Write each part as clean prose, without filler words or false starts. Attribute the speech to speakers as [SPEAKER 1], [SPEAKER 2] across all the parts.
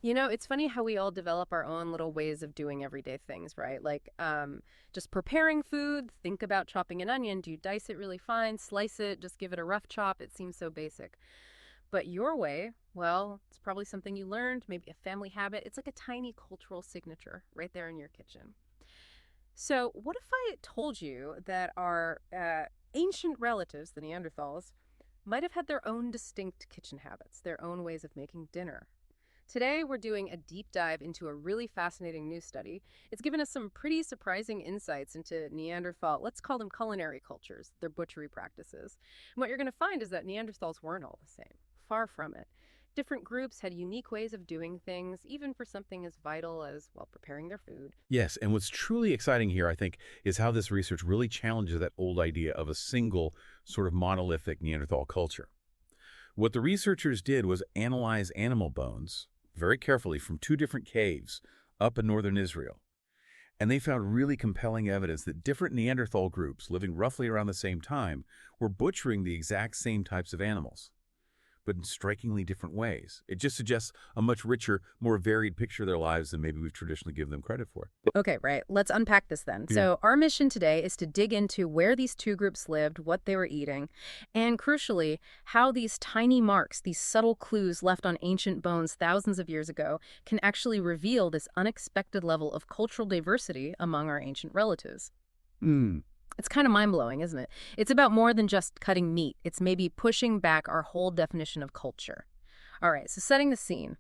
[SPEAKER 1] You know, it's funny how we all develop our own little ways of doing everyday things, right? Like just preparing food, think about chopping an onion. Do you dice it really fine, slice it, just give it a rough chop? It seems so basic. But your way, well, it's probably something you learned, maybe a family habit. It's like a tiny cultural signature right there in your kitchen. So, what if I told you that our ancient relatives, the Neanderthals, might have had their own distinct kitchen habits, their own ways of making dinner? Today, we're doing a deep dive into a really fascinating new study. It's given us some pretty surprising insights into Neanderthal, let's call them culinary cultures, their butchery practices. And what you're going to find is that Neanderthals weren't all the same. Far from it. Different groups had unique ways of doing things, even for something as vital as, well, preparing their food.
[SPEAKER 2] Yes, and what's truly exciting here, I think, is how this research really challenges that old idea of a single, sort of monolithic Neanderthal culture. What the researchers did was analyze animal bones very carefully from two different caves up in northern Israel. And they found really compelling evidence that different Neanderthal groups living roughly around the same time were butchering the exact same types of animals, but in strikingly different ways. It just suggests a much richer, more varied picture of their lives than maybe we've traditionally given them credit for.
[SPEAKER 1] Okay, right. Let's unpack this then.
[SPEAKER 2] Yeah.
[SPEAKER 1] So, our mission today is to dig into where these two groups lived, what they were eating, and crucially, how these tiny marks, these subtle clues left on ancient bones thousands of years ago, can actually reveal this unexpected level of cultural diversity among our ancient relatives.
[SPEAKER 2] Hmm.
[SPEAKER 1] It's kind of mind-blowing, isn't it? It's about more than just cutting meat. It's maybe pushing back our whole definition of culture. All right, so setting the scene.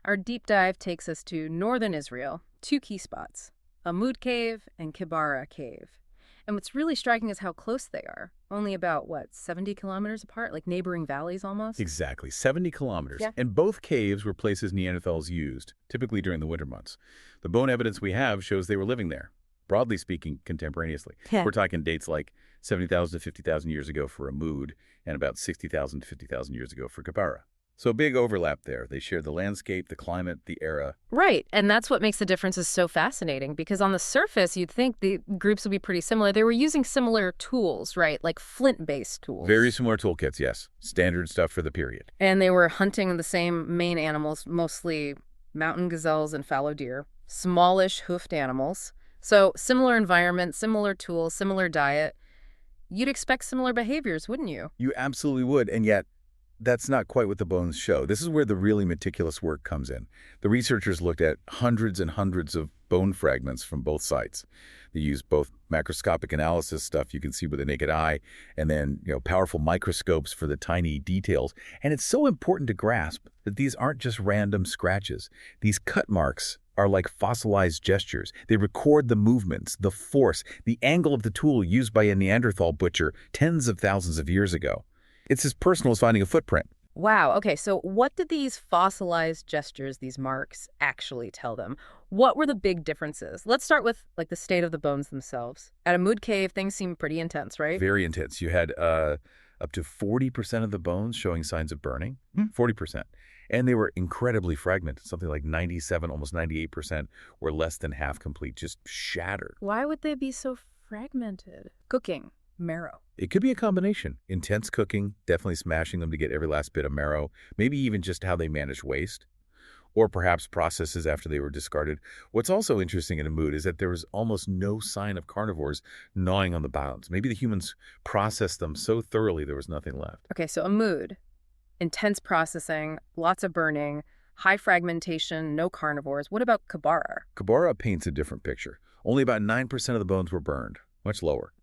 [SPEAKER 1] Our deep dive takes us to northern Israel, two key spots, Amud Cave and Kebara Cave. And what's really striking is how close they are. Only about, 70 kilometers apart? Like neighboring valleys almost?
[SPEAKER 2] Exactly, 70 kilometers.
[SPEAKER 1] Yeah.
[SPEAKER 2] And both caves were places Neanderthals used, typically during the winter months. The bone evidence we have shows they were living there, broadly speaking, contemporaneously.
[SPEAKER 1] Yeah.
[SPEAKER 2] We're talking dates like 70,000 to 50,000 years ago for Amud and about 60,000 to 50,000 years ago for Kebara. So a big overlap there. They share the landscape, the climate, the era.
[SPEAKER 1] Right, and that's what makes the differences so fascinating, because on the surface, you'd think the groups would be pretty similar. They were using similar tools, right, like flint-based tools.
[SPEAKER 2] Very similar toolkits, yes. Standard stuff for the period.
[SPEAKER 1] And they were hunting the same main animals, mostly mountain gazelles and fallow deer, smallish hoofed animals. So similar environment, similar tools, similar diet. You'd expect similar behaviors, wouldn't you?
[SPEAKER 2] You absolutely would, and yet that's not quite what the bones show. This is where the really meticulous work comes in. The researchers looked at hundreds and hundreds of bone fragments from both sites. They used both macroscopic analysis stuff you can see with the naked eye, and then powerful microscopes for the tiny details. And it's so important to grasp that these aren't just random scratches. These cut marks are like fossilized gestures. They record the movements, the force, the angle of the tool used by a Neanderthal butcher tens of thousands of years ago. It's as personal as finding a footprint.
[SPEAKER 1] Wow, okay, so what did these fossilized gestures, these marks, actually tell them? What were the big differences? Let's start with, the state of the bones themselves. At Amud Cave, things seem pretty intense, right?
[SPEAKER 2] Very intense. You had up to 40% of the bones showing signs of burning. 40%. And they were incredibly fragmented. Something like 97, almost 98% were less than half complete, just shattered.
[SPEAKER 1] Why would they be so fragmented? Cooking, marrow.
[SPEAKER 2] It could be a combination. Intense cooking, definitely smashing them to get every last bit of marrow, maybe even just how they managed waste, or perhaps processes after they were discarded. What's also interesting in Amud is that there was almost no sign of carnivores gnawing on the bones. Maybe the humans processed them so thoroughly there was nothing left.
[SPEAKER 1] Okay, so Amud, intense processing, lots of burning, high fragmentation, no carnivores. What about Kebara?
[SPEAKER 2] Kebara paints a different picture. Only about 9% of the bones were burned, much lower.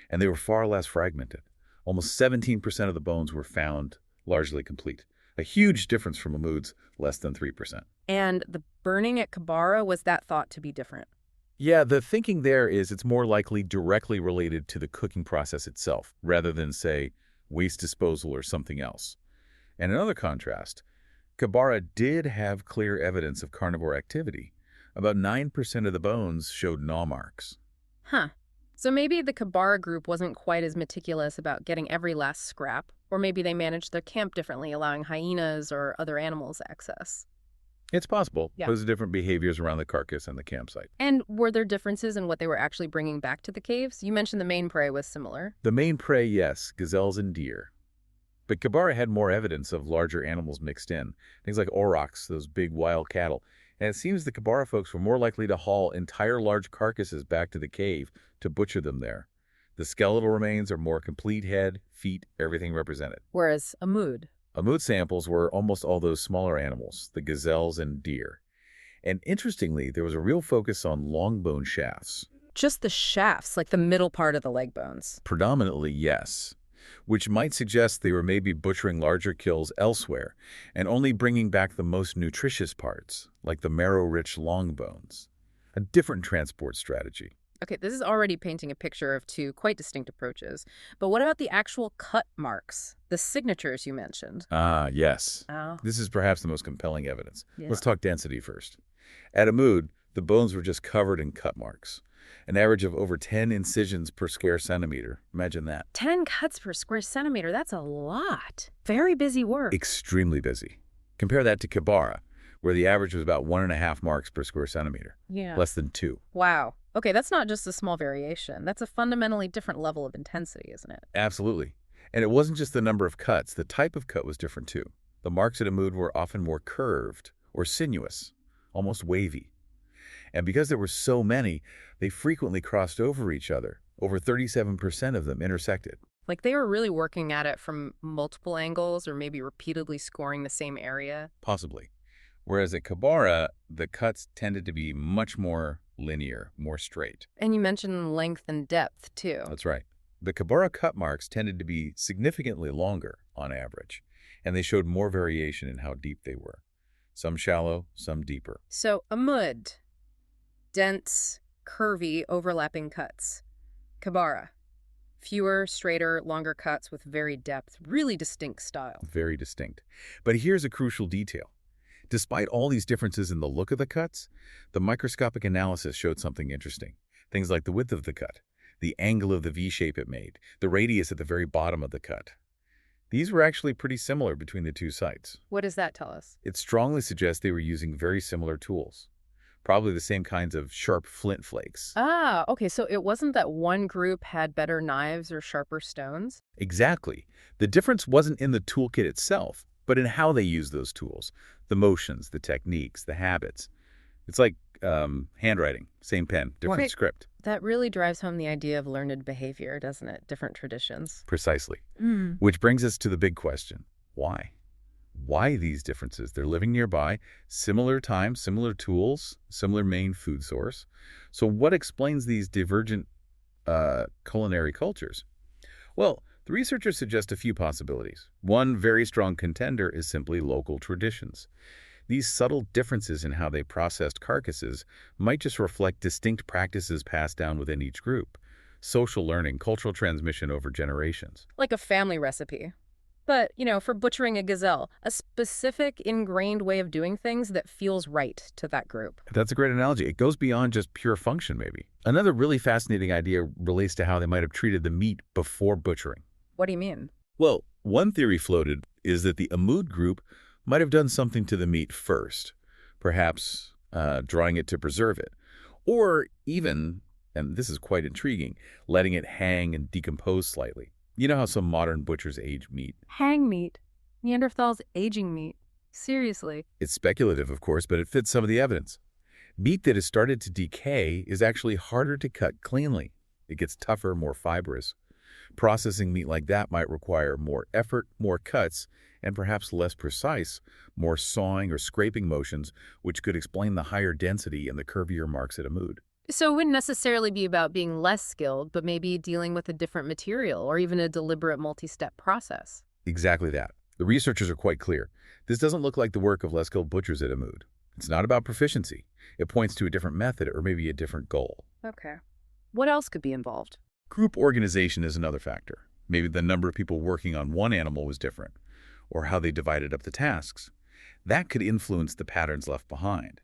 [SPEAKER 2] And they were far less fragmented. Almost 17% of the bones were found largely complete. A huge difference from Amud's less than 3%.
[SPEAKER 1] And the burning at Kebara, was that thought to be different?
[SPEAKER 2] Yeah, the thinking there is it's more likely directly related to the cooking process itself, rather than, say, waste disposal or something else. And another contrast, Kebara did have clear evidence of carnivore activity. About 9% of the bones showed gnaw marks.
[SPEAKER 1] Huh. So maybe the Kebara group wasn't quite as meticulous about getting every last scrap, or maybe they managed their camp differently, allowing hyenas or other animals access.
[SPEAKER 2] It's possible.
[SPEAKER 1] Yeah.
[SPEAKER 2] There's different behaviors around the carcass and the campsite.
[SPEAKER 1] And were there differences in what they were actually bringing back to the caves? You mentioned the main prey was similar.
[SPEAKER 2] The main prey, yes, gazelles and deer. But Kebara had more evidence of larger animals mixed in, things like aurochs, those big wild cattle. And it seems the Kebara folks were more likely to haul entire large carcasses back to the cave to butcher them there. The skeletal remains are more complete head, feet, everything represented.
[SPEAKER 1] Whereas Amud.
[SPEAKER 2] Amud samples were almost all those smaller animals, the gazelles and deer. And interestingly, there was a real focus on long bone shafts.
[SPEAKER 1] Just the shafts, like the middle part of the leg bones.
[SPEAKER 2] Predominantly, yes, which might suggest they were maybe butchering larger kills elsewhere and only bringing back the most nutritious parts, like the marrow-rich long bones. A different transport strategy.
[SPEAKER 1] Okay, this is already painting a picture of two quite distinct approaches. But what about the actual cut marks, the signatures you mentioned?
[SPEAKER 2] Ah, yes.
[SPEAKER 1] Oh.
[SPEAKER 2] This is perhaps the most compelling evidence.
[SPEAKER 1] Yeah.
[SPEAKER 2] Let's talk density first. At Amud, the bones were just covered in cut marks. An average of over 10 incisions per square centimeter. Imagine that.
[SPEAKER 1] 10 cuts per square centimeter, that's a lot. Very busy work.
[SPEAKER 2] Extremely busy. Compare that to Kebara, where the average was about 1.5 marks per square centimeter.
[SPEAKER 1] Yeah.
[SPEAKER 2] Less than 2.
[SPEAKER 1] Wow. Okay, that's not just a small variation. That's a fundamentally different level of intensity, isn't it?
[SPEAKER 2] Absolutely. And it wasn't just the number of cuts. The type of cut was different too. The marks at Amud were often more curved or sinuous, almost wavy. And because there were so many, they frequently crossed over each other. Over 37% of them intersected.
[SPEAKER 1] Like they were really working at it from multiple angles or maybe repeatedly scoring the same area.
[SPEAKER 2] Possibly. Whereas at Kebara, the cuts tended to be much more linear, more straight.
[SPEAKER 1] And you mentioned length and depth, too.
[SPEAKER 2] That's right. The Kebara cut marks tended to be significantly longer on average, and they showed more variation in how deep they were. Some shallow, some deeper.
[SPEAKER 1] So, Amud, dense, curvy, overlapping cuts. Kebara, fewer, straighter, longer cuts with varied depth, really distinct style.
[SPEAKER 2] Very distinct. But here's a crucial detail. Despite all these differences in the look of the cuts, the microscopic analysis showed something interesting. Things like the width of the cut, the angle of the V-shape it made, the radius at the very bottom of the cut. These were actually pretty similar between the two sites.
[SPEAKER 1] What does that tell us?
[SPEAKER 2] It strongly suggests they were using very similar tools. Probably the same kinds of sharp flint flakes.
[SPEAKER 1] Ah, okay, so it wasn't that one group had better knives or sharper stones?
[SPEAKER 2] Exactly. The difference wasn't in the toolkit itself, but in how they used those tools. The motions, the techniques, the habits. It's like handwriting, same pen, different
[SPEAKER 1] Right.
[SPEAKER 2] script.
[SPEAKER 1] That really drives home the idea of learned behavior, doesn't it? Different traditions.
[SPEAKER 2] Precisely. Which brings us to the big question. Why? Why these differences? They're living nearby, similar time, similar tools, similar main food source. So what explains these divergent culinary cultures? Well, the researchers suggest a few possibilities. One very strong contender is simply local traditions. These subtle differences in how they processed carcasses might just reflect distinct practices passed down within each group. Social learning, cultural transmission over generations.
[SPEAKER 1] Like a family recipe. But, for butchering a gazelle, a specific ingrained way of doing things that feels right to that group.
[SPEAKER 2] That's a great analogy. It goes beyond just pure function, maybe. Another really fascinating idea relates to how they might have treated the meat before butchering.
[SPEAKER 1] What do you mean?
[SPEAKER 2] Well, one theory floated is that the Amud group might have done something to the meat first, perhaps drying it to preserve it, or even, and this is quite intriguing, letting it hang and decompose slightly. You know how some modern butchers age meat?
[SPEAKER 1] Hang meat. Neanderthals aging meat. Seriously.
[SPEAKER 2] It's speculative, of course, but it fits some of the evidence. Meat that has started to decay is actually harder to cut cleanly. It gets tougher, more fibrous. Processing meat like that might require more effort, more cuts, and perhaps less precise, more sawing or scraping motions, which could explain the higher density and the curvier marks at Amud.
[SPEAKER 1] So it wouldn't necessarily be about being less skilled, but maybe dealing with a different material or even a deliberate multi-step process.
[SPEAKER 2] Exactly that. The researchers are quite clear. This doesn't look like the work of less skilled butchers at Amud. It's not about proficiency. It points to a different method or maybe a different goal.
[SPEAKER 1] Okay. What else could be involved?
[SPEAKER 2] Group organization is another factor. Maybe the number of people working on one animal was different, or how they divided up the tasks. That could influence the patterns left behind.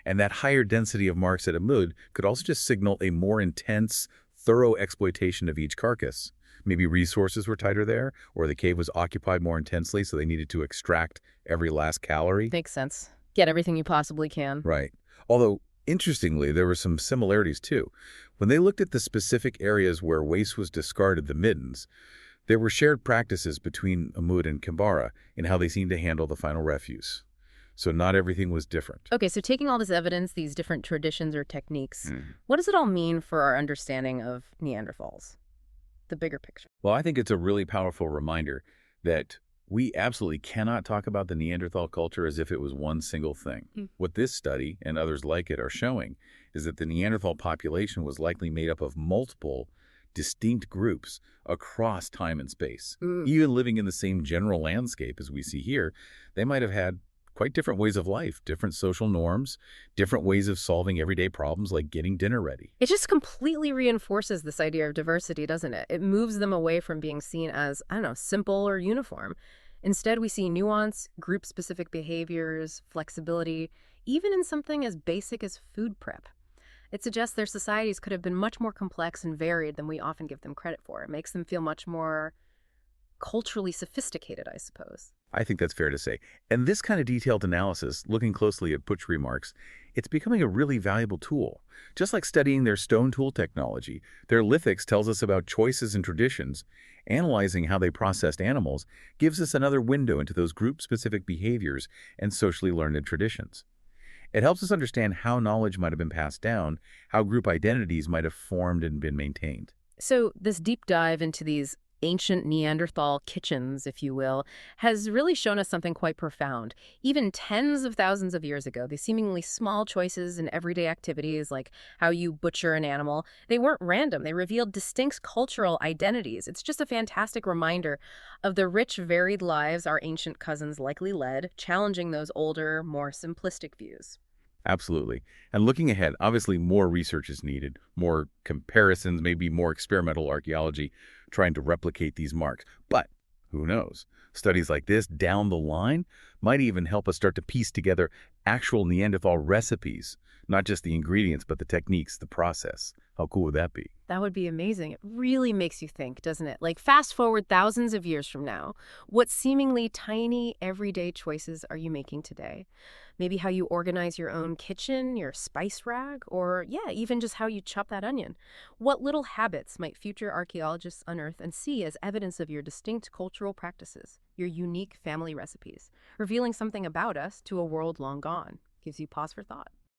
[SPEAKER 2] And that higher density of marks at Amud could also just signal a more intense, thorough exploitation of each carcass. Maybe resources were tighter there, or the cave was occupied more intensely, so they needed to extract every last calorie.
[SPEAKER 1] Makes sense. Get everything you possibly can.
[SPEAKER 2] Right. Although, interestingly, there were some similarities too. When they looked at the specific areas where waste was discarded, the middens, There were shared practices between Amud and Kebara in how they seemed to handle the final refuse. So not everything was different.
[SPEAKER 1] Okay, so taking all this evidence, these different traditions or techniques,
[SPEAKER 2] Mhm.
[SPEAKER 1] what does it all mean for our understanding of Neanderthals? The bigger picture.
[SPEAKER 2] Well, I think it's a really powerful reminder that we absolutely cannot talk about the Neanderthal culture as if it was one single thing.
[SPEAKER 1] Mm.
[SPEAKER 2] What this study and others like it are showing is that the Neanderthal population was likely made up of multiple distinct groups across time and space.
[SPEAKER 1] Mm.
[SPEAKER 2] Even living in the same general landscape as we see here, they might have had quite different ways of life, different social norms, different ways of solving everyday problems like getting dinner ready.
[SPEAKER 1] It just completely reinforces this idea of diversity, doesn't it? It moves them away from being seen as, I don't know, simple or uniform. Instead, we see nuance, group-specific behaviors, flexibility, even in something as basic as food prep. It suggests their societies could have been much more complex and varied than we often give them credit for. It makes them feel much more culturally sophisticated, I suppose.
[SPEAKER 2] I think that's fair to say. And this kind of detailed analysis, looking closely at Putsch remarks, it's becoming a really valuable tool. Just like studying their stone tool technology, their lithics tells us about choices and traditions. Analyzing how they processed animals gives us another window into those group-specific behaviors and socially learned traditions. It helps us understand how knowledge might have been passed down, how group identities might have formed and been maintained.
[SPEAKER 1] So this deep dive into these ancient Neanderthal kitchens, if you will, has really shown us something quite profound. Even tens of thousands of years ago, these seemingly small choices in everyday activities, like how you butcher an animal, they weren't random. They revealed distinct cultural identities. It's just a fantastic reminder of the rich, varied lives our ancient cousins likely led, challenging those older, more simplistic views.
[SPEAKER 2] Absolutely. And looking ahead, obviously more research is needed, more comparisons, maybe more experimental archaeology trying to replicate these marks. But who knows? Studies like this down the line might even help us start to piece together actual Neanderthal recipes, not just the ingredients, but the techniques, the process. How cool would that be?
[SPEAKER 1] That would be amazing. It really makes you think, doesn't it? Like, fast forward thousands of years from now, what seemingly tiny, everyday choices are you making today? Maybe how you organize your own kitchen, your spice rack, or, yeah, even just how you chop that onion. What little habits might future archaeologists unearth and see as evidence of your distinct cultural practices, your unique family recipes, revealing something about us to a world long gone? Gives you pause for thought.